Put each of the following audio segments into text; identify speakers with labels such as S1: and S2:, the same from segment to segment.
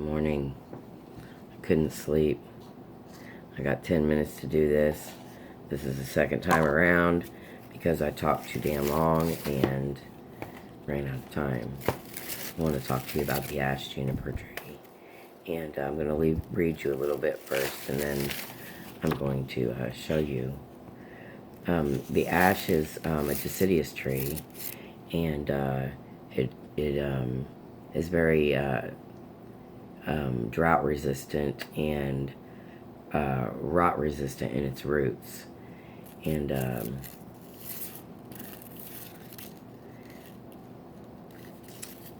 S1: Morning. I couldn't sleep. I got 10 minutes to do this. This is the second time around because I talked too damn long and ran out of time. I want to talk to you about the ash juniper tree. And I'm going to read you a little bit first, and then I'm going to show you. The ash is a deciduous tree, and it is very drought resistant and rot resistant in its roots. And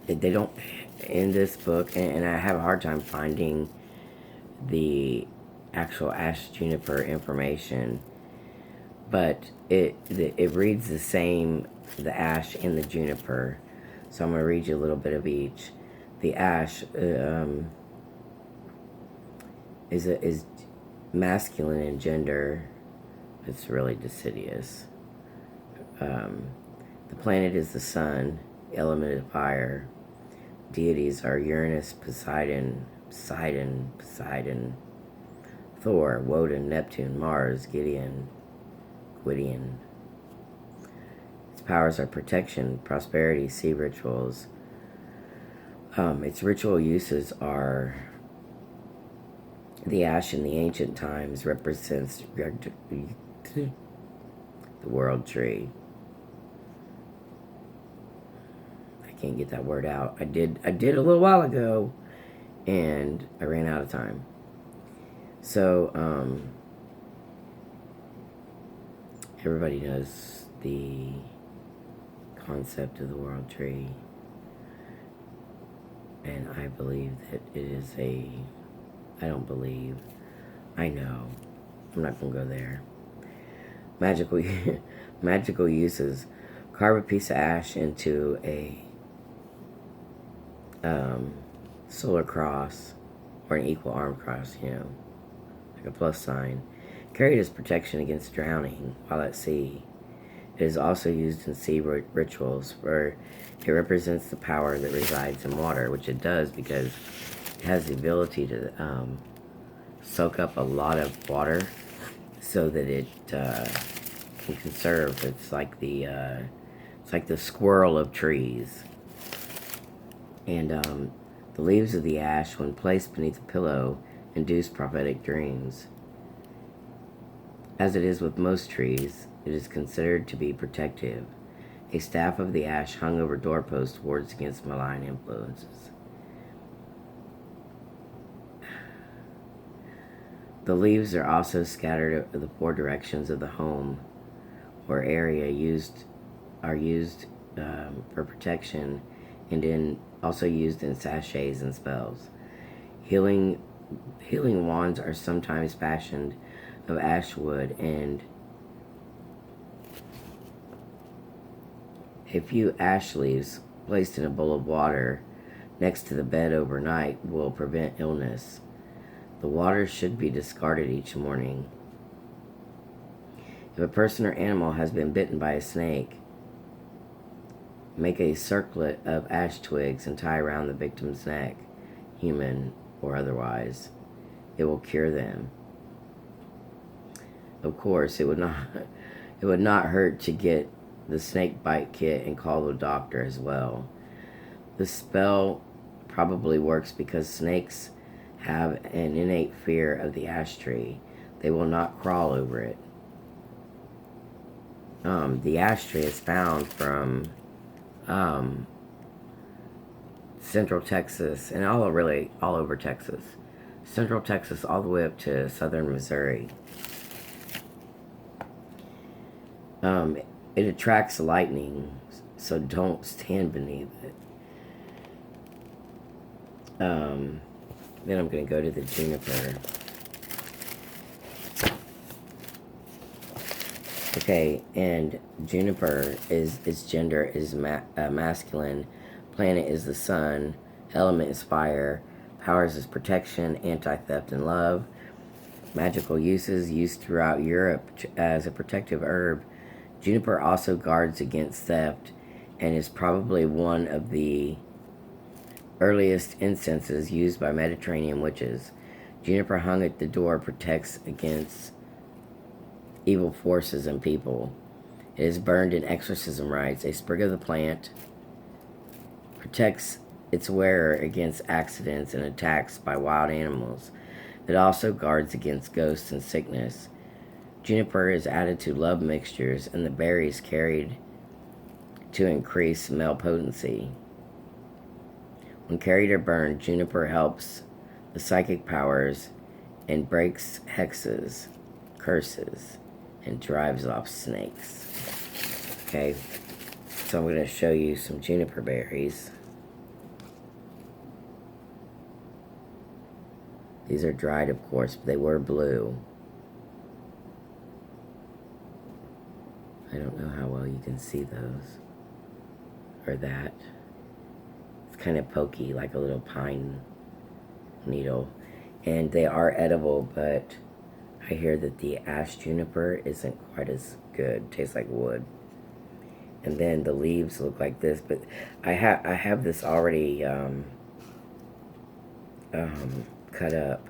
S1: they don't, in this book, and I have a hard time finding the actual ash juniper information, but it reads the same, the ash and the juniper. So I'm going to read you a little bit of each. The ash is masculine in gender. It's really deciduous. The planet is the sun, element of fire. Deities are Uranus, Poseidon, Thor, Woden, Neptune, Mars, Gwydion. Its powers are protection, prosperity, sea rituals. Its ritual uses are the ash in the ancient times represents the world tree. I can't get that word out. I did a little while ago, and I ran out of time. So, everybody knows the concept of the world tree, and I believe that it is I don't believe, I know, I'm not going to go there. Magical uses. Carve a piece of ash into a solar cross or an equal arm cross, like a plus sign. Carry it as protection against drowning while at sea. It is also used in sea rituals where it represents the power that resides in water, which it does because it has the ability to soak up a lot of water so that it can conserve. It's like the squirrel of trees. And the leaves of the ash, when placed beneath a pillow, induce prophetic dreams. As it is with most trees, it is considered to be protective. A staff of the ash hung over doorposts wards against malign influences. The leaves are also scattered in the four directions of the home or area are used for protection, and also used in sachets and spells. Healing wands are sometimes fashioned of ash wood, and a few ash leaves placed in a bowl of water next to the bed overnight will prevent illness. The water should be discarded each morning. If a person or animal has been bitten by a snake, make a circlet of ash twigs and tie around the victim's neck, human or otherwise. It will cure them. Of course, it would not hurt to get the snake bite kit and call the doctor as well. The spell probably works because snakes have an innate fear of the ash tree. They will not crawl over it. The ash tree is found from Central Texas and all over Texas. Central Texas all the way up to southern Missouri. It attracts lightning, so don't stand beneath it. Then I'm going to go to the juniper. Okay, and juniper its gender is masculine. Planet is the sun. Element is fire. Powers is protection, anti-theft, and love. Magical uses used throughout Europe as a protective herb. Juniper also guards against theft and is probably one of the earliest incenses used by Mediterranean witches. Juniper hung at the door protects against evil forces and people. It is burned in exorcism rites. A sprig of the plant protects its wearer against accidents and attacks by wild animals. It also guards against ghosts and sickness. Juniper is added to love mixtures, and the berries carried to increase smell potency. When carried or burned, juniper helps the psychic powers and breaks hexes, curses, and drives off snakes. Okay, so I'm going to show you some juniper berries. These are dried, of course, but they were blue. I don't know how well you can see those. Or that. It's kind of pokey, like a little pine needle. And they are edible, but I hear that the ash juniper isn't quite as good. It tastes like wood. And then the leaves look like this, but I have this already cut up.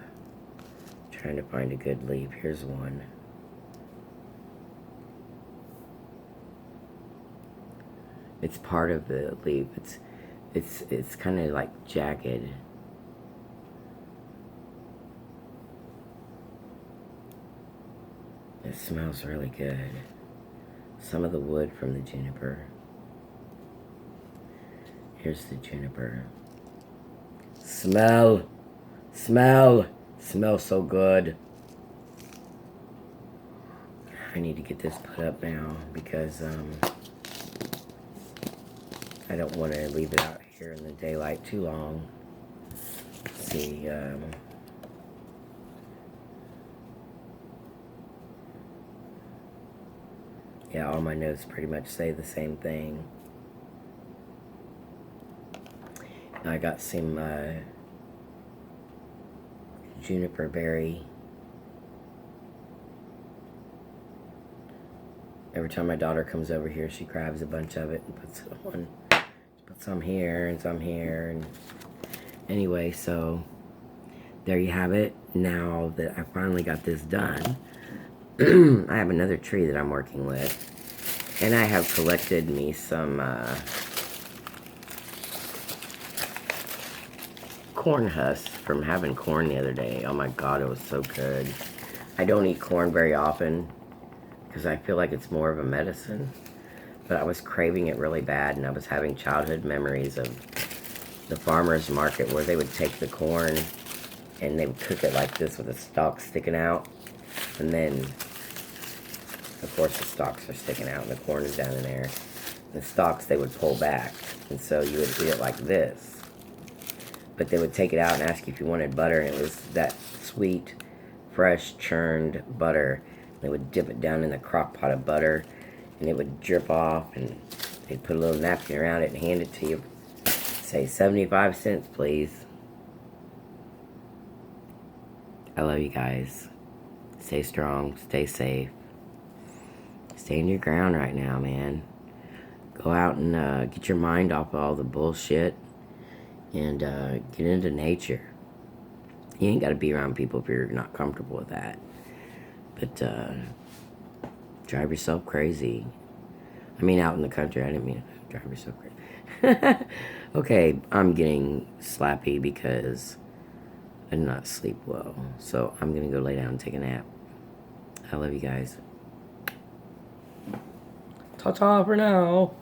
S1: Trying to find a good leaf. Here's one. It's part of the leaf. It's kind of like jagged. It smells really good. Some of the wood from the juniper. Here's the juniper. Smell! Smell! Smells so good. I need to get this put up now because I don't want to leave it out here in the daylight too long. Let's see, yeah, all my notes pretty much say the same thing. I got some juniper berry. Every time my daughter comes over here, she grabs a bunch of it and puts it on. Put some here and some here. And anyway, so there you have it. Now that I finally got this done, I have another tree that I'm working with. And I have collected me some corn husks from having corn the other day. Oh my god, it was so good. I don't eat corn very often because I feel like it's more of a medicine, but I was craving it really bad, and I was having childhood memories of the farmer's market where they would take the corn and they would cook it like this with the stalks sticking out, and then of course the stalks are sticking out and the corn is down in there. The stalks they would pull back, and so you would eat it like this. But they would take it out and ask you if you wanted butter, and it was that sweet, fresh, churned butter. They would dip it down in the crock pot of butter, and it would drip off, and they'd put a little napkin around it and hand it to you. Say 75 cents, please. I love you guys. Stay strong, stay safe. Stay in your ground right now, man. Go out and get your mind off of all the bullshit. And get into nature. You ain't got to be around people if you're not comfortable with that. But drive yourself crazy. I mean, out in the country. I didn't mean drive yourself crazy. Okay, I'm getting slappy because I did not sleep well. So I'm going to go lay down and take a nap. I love you guys. Ta-ta for now.